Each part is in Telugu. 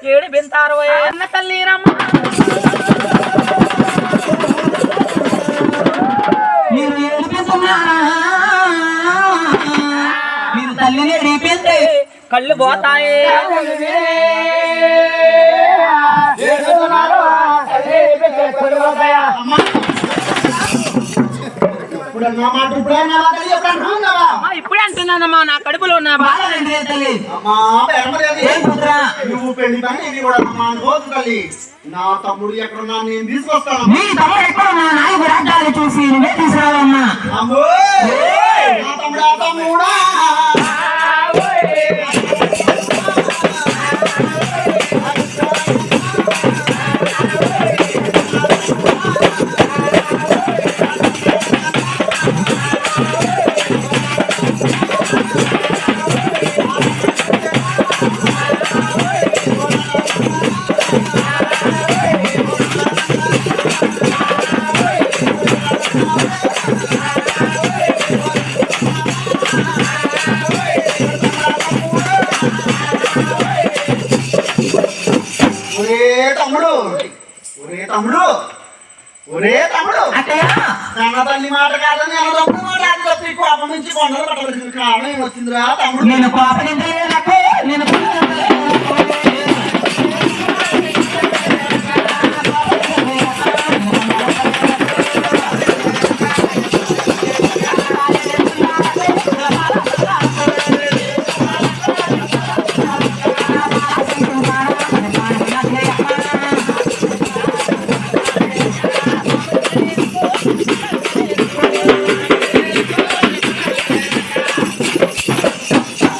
కేడి బెంతారు అన్న తల్లి రమ్మ మీరు ఏడిపిస్తున్నారా మీరు తల్లిని ఏడిపిస్తే కళ్ళు పోతాయి ఇప్పుడే అంటున్నానమ్మా నా కడుపులో ఉన్న బాధ తల్లి నువ్వు పెళ్లి పని ఇది కూడా తల్లి నా తమ్ముడు ఎక్కడున్నా నేను తీసుకొస్తాను మీ తమ్ముడు ఎక్కడున్నా నాలుగు రాజ్యాలు చూసి నువ్వే తీసుకురావమ్మా నా తమ్ముడా తమ్ముడా తల్లి మాట కాదని అన్నదప్పుడు మాట తప్పి కోపం నుంచి కొండలు పట్టవలసిన కారణం ఏమొచ్చిందిరా తమ్ముడు నేను కోపం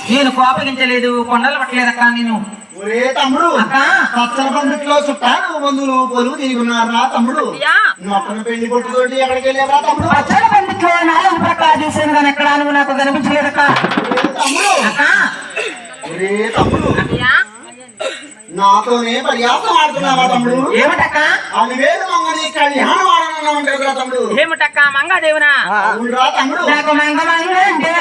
నేను కోపగించలేదు కొండలు పట్టలేదక్క నేను ఒరే తమ్ముడు పచ్చల పండుగలో చుట్టాలు మందులు పొలుగు తిరుగున్నారా తమ్ముడు మొక్కను పెళ్లి కొట్టుతోటి ఎక్కడికి వెళ్ళారా తమ్ముడు పచ్చల పండుగలో నాలుగు ప్రకారం చూసాను కానీ ఎక్కడ నువ్వు నాకు కనిపించలేదక్క తమ్ముడు ఒరే తమ్ముడు నాతోనే పర్యాసం ఆడుతున్నావా తమ్ముడు ఏమిటక్క అలివేలు మంగని కళ్యాణం ఆడనున్నామంటే తమ్ముడు ఏమిటక్క మంగాదేవునా అవునురా తమ్ముడు నాకు మంగ అంటే